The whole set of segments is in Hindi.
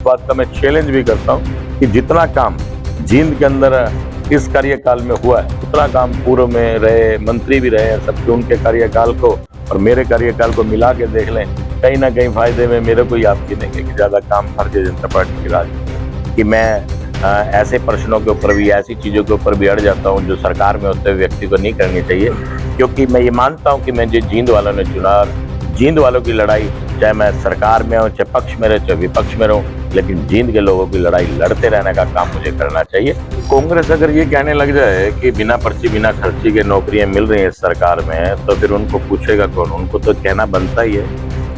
बात का मैं चैलेंज भी करता हूं कि जितना काम जींद के अंदर इस कार्यकाल में हुआ है उतना काम पूर्व में रहे मंत्री भी रहे हैं सबके उनके कार्यकाल को और मेरे कार्यकाल को मिला के देख लें, कहीं ना कहीं फायदे में मेरे को ही आप गिनेंगे कि ज्यादा काम भारतीय जनता पार्टी की राज कि मैं ऐसे प्रश्नों के ऊपर भी ऐसी चीजों के ऊपर भी अड़ जाता हूं जो सरकार में होते हुए व्यक्ति को नहीं करनी चाहिए, क्योंकि मैं ये मानता हूं कि मैं जो जींद वालों ने चुना, जींद वालों की लड़ाई चाहे मैं सरकार में हूँ, चाहे पक्ष में रहे चाहे विपक्ष में रहूं, लेकिन जींद के लोगों की लड़ाई लड़ते रहने का काम मुझे करना चाहिए। कांग्रेस अगर ये कहने लग जाए कि बिना पर्ची बिना खर्ची के नौकरियां मिल रही हैं इस सरकार में, तो फिर उनको पूछेगा कौन? उनको तो कहना बनता ही है,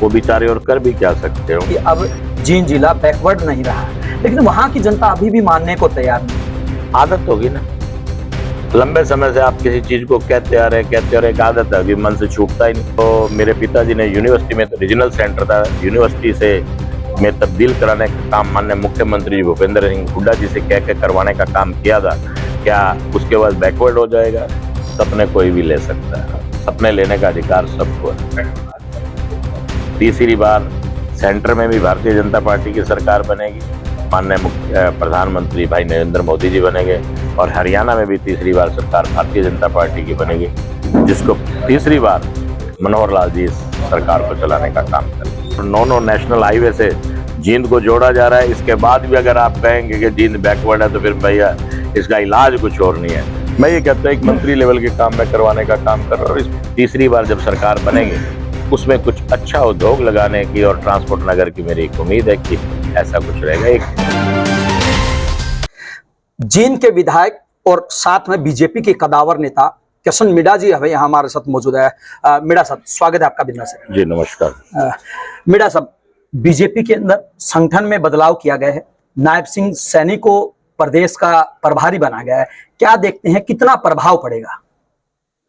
वो बेचारे और कर भी क्या सकते हो। अब जींद जिला बैकवर्ड नहीं रहा है, लेकिन वहाँ की जनता अभी भी मानने को तैयार नहीं। आदत होगी ना, लंबे समय से आप किसी चीज को कहते आ रहे एक आदत है, अभी मन से छूटता ही नहीं। तो मेरे पिताजी ने यूनिवर्सिटी में, तो रीजनल सेंटर था, यूनिवर्सिटी से में तब्दील कराने का काम माननीय मुख्यमंत्री भूपेंद्र सिंह हुड्डा जी से कह के करवाने का काम किया था। क्या उसके बाद बैकवर्ड हो जाएगा? सपने कोई भी ले सकता है, सपने लेने का अधिकार सबको है। तीसरी बार सेंटर में भी भारतीय जनता पार्टी की सरकार बनेगी, माननीय प्रधानमंत्री भाई नरेंद्र मोदी जी बनेंगे, और हरियाणा में भी तीसरी बार सरकार भारतीय जनता पार्टी की बनेगी, जिसको तीसरी बार मनोहर लाल जी इस सरकार को चलाने का काम करेंगे। 9 नेशनल हाईवे से जींद को जोड़ा जा रहा है, इसके बाद भी अगर आप कहेंगे कि जींद बैकवर्ड है तो फिर भैया इसका इलाज कुछ और नहीं है। मैं ये कहता हूँ एक मंत्री लेवल के काम में करवाने का काम कर रहा हूँ। तीसरी बार जब सरकार बनेगी उसमें कुछ अच्छा उद्योग लगाने की और ट्रांसपोर्ट नगर की मेरी एक उम्मीद है कि ऐसा कुछ रहेगा। जींद के विधायक और साथ में बीजेपी के कदावर नेता किशन मीणा जी अभी यहाँ हमारे साथ मौजूद है। मीणा साहब, स्वागत है आपका बिंदा से। जी नमस्कार। मीणा साहब, बीजेपी के अंदर संगठन में बदलाव किया गया है, नायब सिंह सैनी को प्रदेश का प्रभारी बना गया है, क्या देखते हैं कितना प्रभाव पड़ेगा?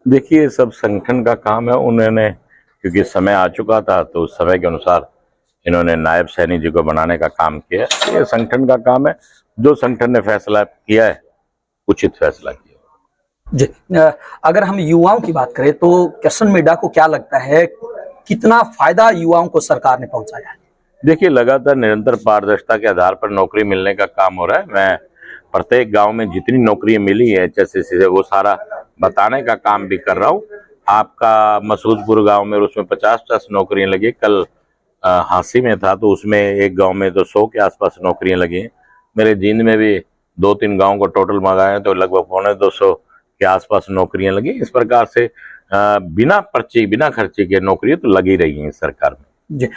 देखिए, सब संगठन का काम है, उन्होंने क्योंकि समय आ चुका था तो उस समय के अनुसार इन्होंने नायब सैनी जी को बनाने का काम किया। ये संगठन का काम है, जो संगठन ने फैसला किया है उचित फैसला किया। जी, अगर हम युवाओं की बात करें तो किशन मीणा को क्या लगता है कितना फायदा युवाओं को सरकार ने पहुंचाया है? देखिए, लगातार निरंतर पारदर्शिता के आधार पर नौकरी मिलने का काम हो रहा है। मैं प्रत्येक गांव में जितनी नौकरियां मिली है HSCC से वो सारा बताने का काम भी कर रहा हूँ। आपका मसूदपुर गांव में उसमें 50 नौकरियां लगी। कल हांसी में था तो उसमें एक गांव में तो 100 के आसपास नौकरियां लगी। मेरे जींद में भी 2-3 गांव को टोटल मंगाए तो लगभग 250 के आसपास नौकरियां लगी। इस प्रकार से बिना पर्ची बिना खर्चे के नौकरियां तो लगी रही हैं इस सरकार में। जी,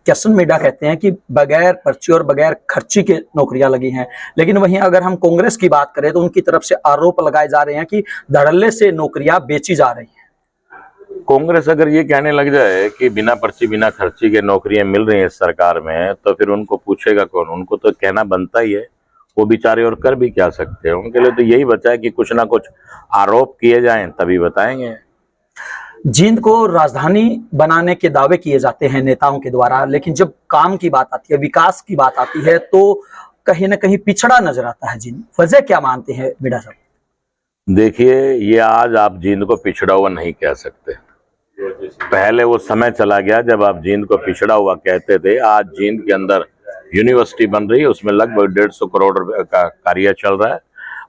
किशन मीणा कहते हैं कि बगैर पर्ची और बगैर खर्ची के नौकरियां लगी हैं, लेकिन वहीं अगर हम कांग्रेस की बात करें तो उनकी तरफ से आरोप लगाए जा रहे हैं कि धड़ल्ले से नौकरियां बेची जा रही हैं। कांग्रेस अगर ये कहने लग जाए कि बिना पर्ची बिना खर्ची के नौकरियां मिल रही हैं इस सरकार में, तो फिर उनको पूछेगा कौन? उनको तो कहना बनता ही है, वो बेचारे और कर भी क्या सकते हैं। उनके लिए तो यही बचा है कि कुछ ना कुछ आरोप किए जाएं तभी बताएंगे। जींद को राजधानी बनाने के दावे किए जाते हैं नेताओं के द्वारा, लेकिन जब काम की बात आती है, विकास की बात आती है, तो कहीं ना कहीं पिछड़ा नजर आता है जींद। वजह क्या मानते हैं मीणा साहब? देखिए, ये आज आप जींद को पिछड़ा हुआ नहीं कह सकते। पहले वो समय चला गया जब आप जींद को पिछड़ा हुआ कहते थे। आज जींद के अंदर यूनिवर्सिटी बन रही है, उसमें लगभग 150 करोड़ रुपए का कार्य चल रहा है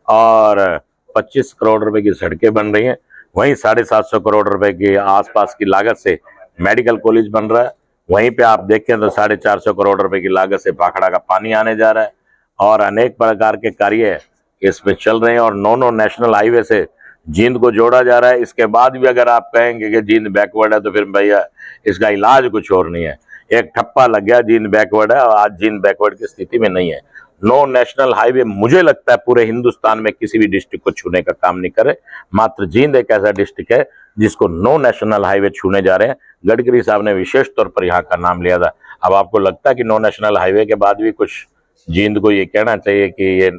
और 25 करोड़ रुपए की सड़कें बन रही हैं। वहीं 750 करोड़ रुपए की आसपास की लागत से मेडिकल कॉलेज बन रहा है। वहीं पे आप देखें तो 450 करोड़ रुपए की लागत से भाखड़ा का पानी आने जा रहा है और अनेक प्रकार के कार्य इसमें चल रहे हैं और 9 नेशनल हाईवे से जींद को जोड़ा जा रहा है। इसके बाद भी अगर आप कहेंगे कि जींद बैकवर्ड है तो फिर भैया इसका इलाज कुछ और नहीं है। एक ठप्पा लग गया, जींद बैकवर्ड है, और आज जींद बैकवर्ड की स्थिति में नहीं है। 9 नेशनल हाईवे मुझे लगता है पूरे हिंदुस्तान में किसी भी डिस्ट्रिक्ट को छूने का काम नहीं करे, मात्र जींद एक ऐसा डिस्ट्रिक्ट है जिसको 9 नेशनल हाईवे छूने जा रहे हैं। गडकरी साहब ने विशेष तौर पर यहाँ का नाम लिया था। अब आपको लगता है कि 9 नेशनल हाईवे के बाद भी कुछ जींद को ये कहना चाहिए कि ये,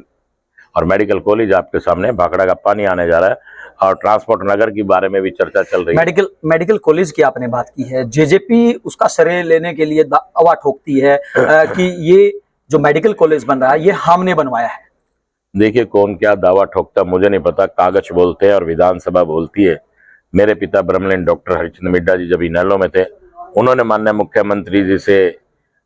और मेडिकल कॉलेज आपके सामने, भाखड़ा का पानी आने जा रहा है और ट्रांसपोर्ट नगर के बारे में भी चर्चा चल रही है। मेडिकल कॉलेज की आपने बात की है, जेजेपी उसका श्रेय लेने के लिए दावा ठोकती है कि ये जो मेडिकल कॉलेज बन रहा है ये हमने बनवाया है। देखिए, कौन क्या दावा ठोकता मुझे नहीं पता। कागज बोलते हैं और विधानसभा बोलती है। मेरे पिता ब्रह्मलीन डॉक्टर हरिचंद्र मिड्डा जी जब इनेलो में थे, उन्होंने माननीय मुख्यमंत्री जी से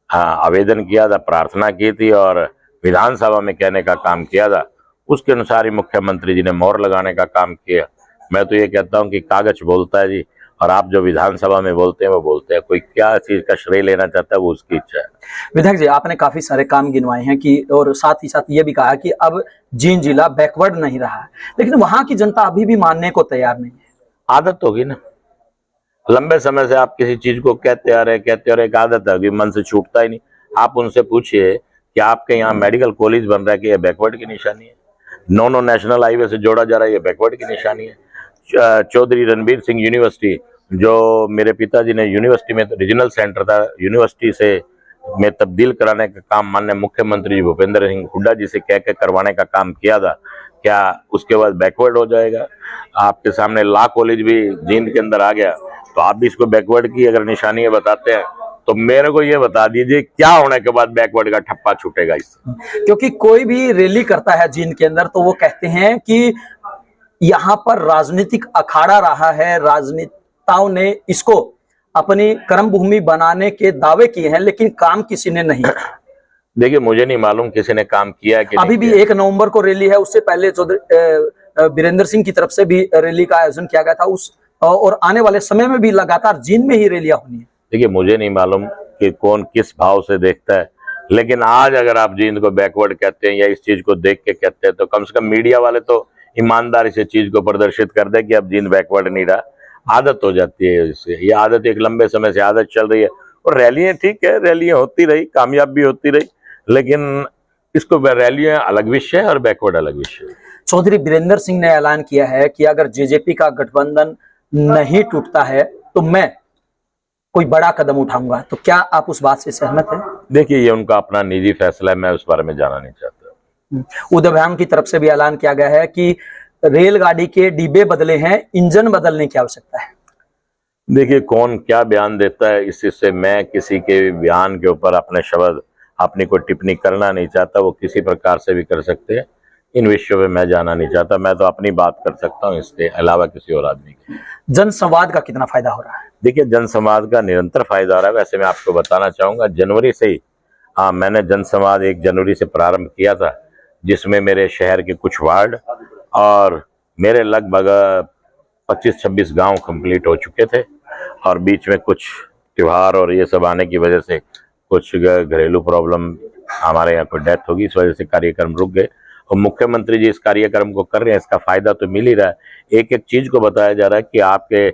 आवेदन किया था, प्रार्थना की थी और विधानसभा में कहने का काम किया था, उसके अनुसार ही मुख्यमंत्री जी ने मोहर लगाने का काम किया। मैं तो ये कहता हूं कि कागज बोलता है जी, और आप जो विधानसभा में बोलते हैं वो बोलते हैं। कोई क्या चीज का श्रेय लेना चाहता है वो उसकी इच्छा है। विधायक जी, आपने काफी सारे काम गिनवाए हैं कि, और साथ ही साथ ये भी कहा कि अब जींद जिला बैकवर्ड नहीं रहा है, लेकिन वहां की जनता अभी भी मानने को तैयार नहीं है। आदत होगी ना, लंबे समय से आप किसी चीज को कहते आ रहे एक आदत होगी, मन से छूटता ही नहीं। आप उनसे पूछिए कि आपके यहाँ मेडिकल कॉलेज बन रहा है कि ये बैकवर्ड की निशानी है? नो नेशनल हाईवे से जोड़ा जा रहा है, ये बैकवर्ड की निशानी है? चौधरी रणबीर सिंह यूनिवर्सिटी, जो मेरे पिताजी ने यूनिवर्सिटी में रीजनल सेंटर था, यूनिवर्सिटी से में तब्दील कराने का काम माननीय मुख्यमंत्री भूपेंद्र सिंह हुड्डा जी से कह के करवाने का काम किया था, क्या उसके बाद बैकवर्ड हो जाएगा? आपके सामने लॉ कॉलेज भी जींद के अंदर आ गया, तो आप भी इसको बैकवर्ड की अगर निशानी बताते हैं तो मेरे को ये बता दीजिए क्या होने के बाद बैकवर्ड का ठप्पा छूटेगा इससे? क्योंकि कोई भी रैली करता है जींद के अंदर तो वो कहते हैं कि यहाँ पर राजनीतिक अखाड़ा रहा है, राजनेताओं ने इसको अपनी कर्म भूमि बनाने के दावे किए हैं, लेकिन काम किसी ने नहीं। देखिए, मुझे नहीं मालूम किसी ने काम किया है कि अभी भी 1 नवंबर को रैली है, उससे पहले चौधरी वीरेंद्र सिंह की तरफ से भी रैली का आयोजन किया गया था, और आने वाले समय में भी लगातार जींद में ही रैलियां होनी है। देखिए, मुझे नहीं मालूम कि कौन किस भाव से देखता है, लेकिन आज अगर आप जींद को बैकवर्ड कहते हैं या इस चीज को देख के कहते हैं तो कम से कम मीडिया वाले तो ईमानदारी से चीज को प्रदर्शित कर दे कि अब जींद बैकवर्ड नहीं रहा। आदत हो जाती है इससे, ये आदत एक लंबे समय से आदत चल रही है। और रैलियां ठीक है, रैलियां होती रही, कामयाब भी होती रही, लेकिन इसको रैलियां अलग विषय है और बैकवर्ड अलग विषय है। चौधरी वीरेंद्र सिंह ने ऐलान किया है कि अगर जेजेपी का गठबंधन नहीं टूटता है तो मैं कोई बड़ा कदम उठाऊंगा, तो क्या आप उस बात से सहमत हैं? देखिए, ये उनका अपना निजी फैसला है, मैं उस बारे में जाना नहीं चाहता। उदयभान की तरफ से भी ऐलान किया गया है कि रेलगाड़ी के डिब्बे बदले हैं, इंजन बदलने की आवश्यकता है। देखिए, कौन क्या बयान देता है इससे मैं किसी के बयान के ऊपर अपने शब्द अपनी कोई टिप्पणी करना नहीं चाहता। वो किसी प्रकार से भी कर सकते हैं, इन विषयों पे मैं जाना नहीं चाहता। मैं तो अपनी बात कर सकता हूँ, इसके अलावा किसी और आदमी की। जनसंवाद का कितना फायदा हो रहा है? देखिए, जनसंवाद का निरंतर फायदा हो रहा है। वैसे मैं आपको बताना चाहूंगा, जनवरी से ही मैंने जनसंवाद 1 जनवरी से प्रारंभ किया था, जिसमें मेरे शहर के कुछ वार्ड और मेरे लगभग 25-26 गांव कंप्लीट हो चुके थे, और बीच में कुछ त्योहार और ये सब आने की वजह से कुछ घरेलू प्रॉब्लम, हमारे यहाँ कोई डेथ होगी, इस वजह से कार्यक्रम रुक गए। और मुख्यमंत्री जी इस कार्यक्रम को कर रहे हैं, इसका फायदा तो मिल ही रहा है। एक एक चीज को बताया जा रहा है कि आपके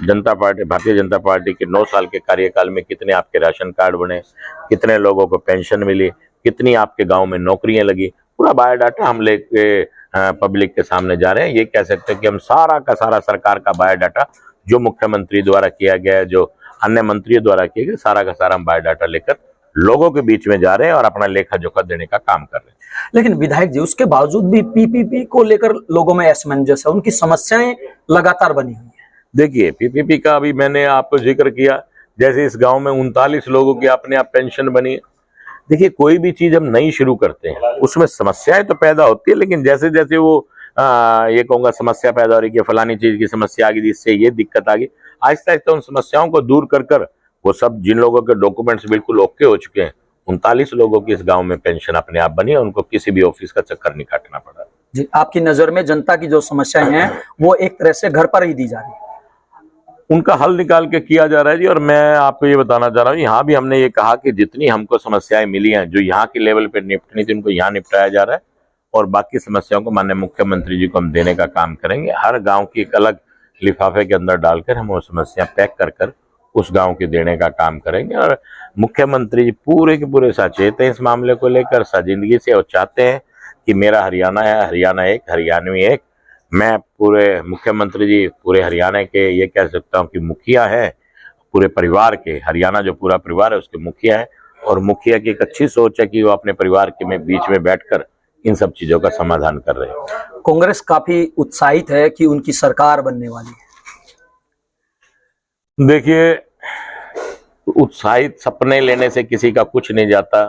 जनता पार्टी, भारतीय जनता पार्टी के 9 साल के कार्यकाल में कितने आपके राशन कार्ड बने, कितने लोगों को पेंशन मिली, कितनी आपके गांव में नौकरियां लगी, पूरा बायोडाटा हम लेके पब्लिक के सामने जा रहे हैं। ये कह सकते हैं कि हम सारा का सारा सरकार का बायोडाटा जो मुख्यमंत्री द्वारा किया गया है, जो अन्य मंत्रियों द्वारा किया गया, सारा का सारा हम बायोडाटा लेकर लोगों के बीच में जा रहे हैं और अपना लेखा जोखा देने का काम कर रहे हैं। लेकिन विधायक जी, उसके बावजूद भी पीपीपी को लेकर लोगों में असमंजस है, उनकी समस्याएं लगातार बनी हुई है। देखिए, पीपीपी का अभी मैंने आपको जिक्र किया, जैसे इस गांव में 39 लोगों की अपने आप पेंशन बनी है। देखिए, कोई भी चीज हम नई शुरू करते हैं उसमें समस्याएं तो पैदा होती है, लेकिन जैसे जैसे वो ये कहूंगा समस्या पैदा हो रही है, फलानी चीज की समस्या आ गई, जिससे ये दिक्कत आ गई, आहिस्ता आहिस्ता उन समस्याओं को दूर कर कर वो सब, जिन लोगों के डॉक्यूमेंट्स बिल्कुल ओके हो चुके हैं, 39 लोगों की इस गांव में पेंशन अपने आप बनी है, उनको किसी भी ऑफिस का चक्कर नहीं काटना पड़ा। जी, आपकी नजर में जनता की जो समस्याएं हैं वो एक तरह से घर पर ही दी जा रही है, उनका हल निकाल के किया जा रहा है जी। और मैं आपको ये बताना चाह रहा हूँ, यहाँ भी हमने ये कहा कि जितनी हमको समस्याएं मिली हैं, जो यहाँ के लेवल पे निपटनी थी, उनको यहाँ निपटाया जा रहा है, और बाकी समस्याओं को माननीय मुख्यमंत्री जी को हम देने का काम करेंगे। हर गांव की एक अलग लिफाफे के अंदर डालकर हम वो समस्या पैक कर कर उस गांव के देने का काम करेंगे। और मुख्यमंत्री जी पूरे के पूरे सचेत हैं इस मामले को लेकर, सजिंदगी से, और चाहते हैं कि मेरा हरियाणा है, हरियाणा एक, हरियाणवी एक। मैं पूरे मुख्यमंत्री जी पूरे हरियाणा के, ये कह सकता हूँ कि मुखिया है पूरे परिवार के। हरियाणा जो पूरा परिवार है उसके मुखिया है, और मुखिया की एक अच्छी सोच है कि वो अपने परिवार के में बीच में बैठकर इन सब चीजों का समाधान कर रहे हैं। कांग्रेस काफी उत्साहित है कि उनकी सरकार बनने वाली है। देखिए, उत्साहित सपने लेने से किसी का कुछ नहीं जाता,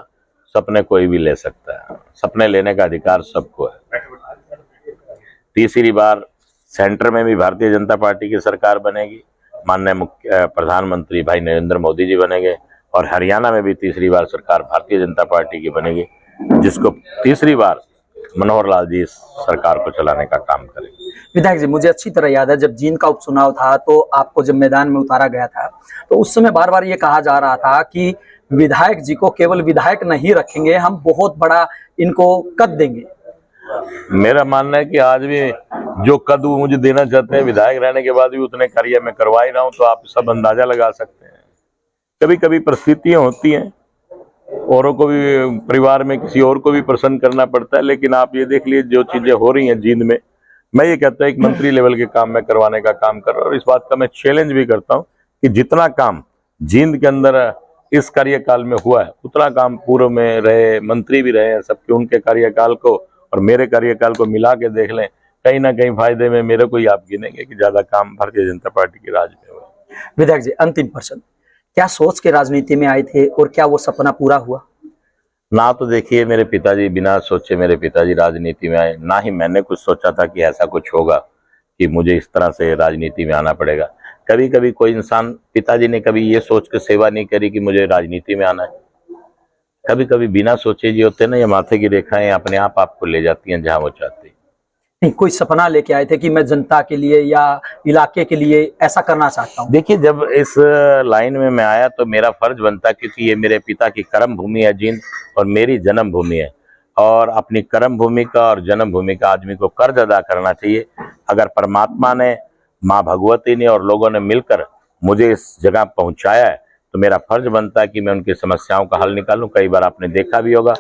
सपने कोई भी ले सकता है, सपने लेने का अधिकार सबको है। तीसरी बार सेंटर में भी भारतीय जनता पार्टी की सरकार बनेगी, माननीय प्रधानमंत्री भाई नरेंद्र मोदी जी बनेंगे, और हरियाणा में भी तीसरी बार सरकार भारतीय जनता पार्टी की बनेगी, जिसको तीसरी बार मनोहर लाल जी इस सरकार को चलाने का काम करेंगे। विधायक जी, मुझे अच्छी तरह याद है जब जींद का उपचुनाव था तो आपको जब मैदान में उतारा गया था तो उस समय बार बार ये कहा जा रहा था कि विधायक जी को केवल विधायक नहीं रखेंगे, हम बहुत बड़ा इनको कद देंगे। मेरा मानना है कि आज भी जो कद वो मुझे देना चाहते हैं, विधायक रहने के बाद भी उतने कार्य में करवा ही रहा हूं, तो आप सब अंदाजा लगा सकते हैं। कभी कभी परिस्थितियां होती हैं, औरों को भी, परिवार में किसी और को भी प्रसन्न करना पड़ता है, लेकिन आप ये देख लीजिए जो चीजें हो रही हैं जींद में, मैं ये कहता हूं एक मंत्री लेवल के काम में करवाने का काम कर रहा हूं। और इस बात का मैं चैलेंज भी करता हूं कि जितना काम जींद के अंदर इस कार्यकाल में हुआ है, उतना काम पूर्व में रहे मंत्री भी रहे हैं सबके, उनके कार्यकाल को और मेरे कार्यकाल को मिला के देख लें, कहीं ना कहीं फायदे में मेरे को ही आप गिनेंगे कि ज्यादा काम भारतीय जनता पार्टी के राज में हुआ। विधायक जी, अंतिम प्रश्न, क्या सोच के राजनीति में आए थे और क्या वो सपना पूरा हुआ? ना तो देखिए मेरे पिताजी बिना सोचे मेरे पिताजी राजनीति में आए, ना ही मैंने कुछ सोचा था कि ऐसा कुछ होगा कि मुझे इस तरह से राजनीति में आना पड़ेगा। कभी कभी कोई इंसान, पिताजी ने कभी ये सोच के सेवा नहीं करी कि मुझे राजनीति में आना है। कभी कभी बिना सोचे जी होते ना, ये माथे की रेखाएं अपने आप आपको ले जाती हैं जहां वो चाहती है। नहीं, कोई सपना लेके आए थे कि मैं जनता के लिए या इलाके के लिए ऐसा करना चाहता हूँ? देखिए, जब इस लाइन में मैं आया तो मेरा फर्ज बनता, क्योंकि ये मेरे पिता की कर्म भूमि है जींद और मेरी जन्म भूमि है, और अपनी कर्म भूमि का और जन्म भूमि का आदमी को कर्ज अदा करना चाहिए। अगर परमात्मा ने, माँ भगवती ने और लोगों ने मिलकर मुझे इस जगह पहुंचाया है तो मेरा फर्ज बनता है कि मैं उनकी समस्याओं का हल निकालूं। कई बार आपने देखा भी होगा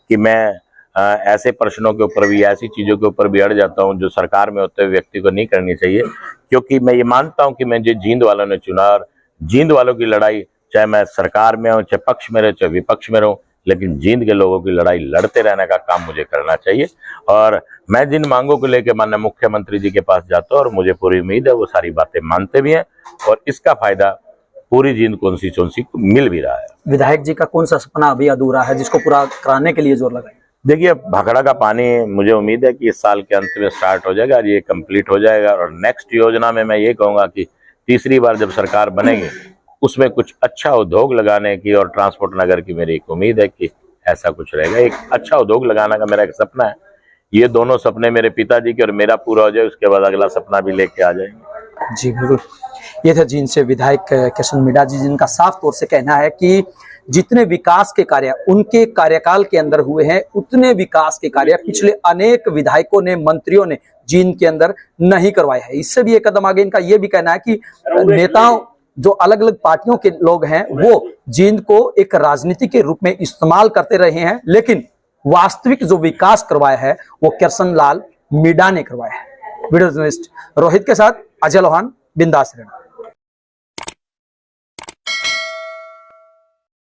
कि मैं ऐसे प्रश्नों के ऊपर भी, ऐसी चीजों के ऊपर भी अड़ जाता हूं जो सरकार में होते हुए व्यक्ति को नहीं करनी चाहिए, क्योंकि मैं ये मानता हूं कि मुझे जींद वालों ने चुना और जींद वालों की लड़ाई, चाहे मैं सरकार में हूं, चाहे पक्ष में रहूं, चाहे विपक्ष में रहूं, लेकिन जींद के लोगों की लड़ाई लड़ते रहने का काम मुझे करना चाहिए। और मैं जिन मांगों को लेकर माननीय मुख्यमंत्री जी के पास जाता हूं और मुझे पूरी उम्मीद है वो सारी बातें मानते भी हैं और इसका फायदा पूरी जींद कॉन्स्टिट्यूएंसी को मिल भी रहा है। विधायक जी का कौन सा सपना अभी अधूरा है जिसको पूरा कराने के लिए जोर लगाए? देखिए, भाखड़ा का पानी मुझे उम्मीद है कि इस साल के अंत में स्टार्ट हो जाएगा, ये कंप्लीट हो जाएगा। और नेक्स्ट योजना में मैं ये कहूँगा कि तीसरी बार जब सरकार बनेगी उसमें कुछ अच्छा उद्योग लगाने की और ट्रांसपोर्ट नगर की मेरी एक उम्मीद है कि ऐसा कुछ रहेगा। एक अच्छा उद्योग लगाने का मेरा एक सपना है। ये दोनों सपने मेरे पिताजी के और मेरा पूरा हो जाए, उसके बाद अगला सपना भी लेके आ जाएंगे। जी बिल्कुल, ये थे जिनसे विधायक किशन मीणा जी, जिनका साफ तौर से कहना है कि जितने विकास के कार्य उनके कार्यकाल के अंदर हुए हैं उतने विकास के कार्य पिछले अनेक विधायकों ने, मंत्रियों ने जींद के अंदर नहीं करवाए हैं। इससे भी एक कदम आगे इनका ये भी कहना है कि नेताओं, जो अलग अलग पार्टियों के लोग हैं, वो जींद को एक राजनीति के रूप में इस्तेमाल करते रहे हैं, लेकिन वास्तविक जो विकास करवाया है वो किशन लाल मीणा ने करवाया है। वीडियो जर्नलिस्ट रोहित के साथ अजय लोहान, बिंदास रहना।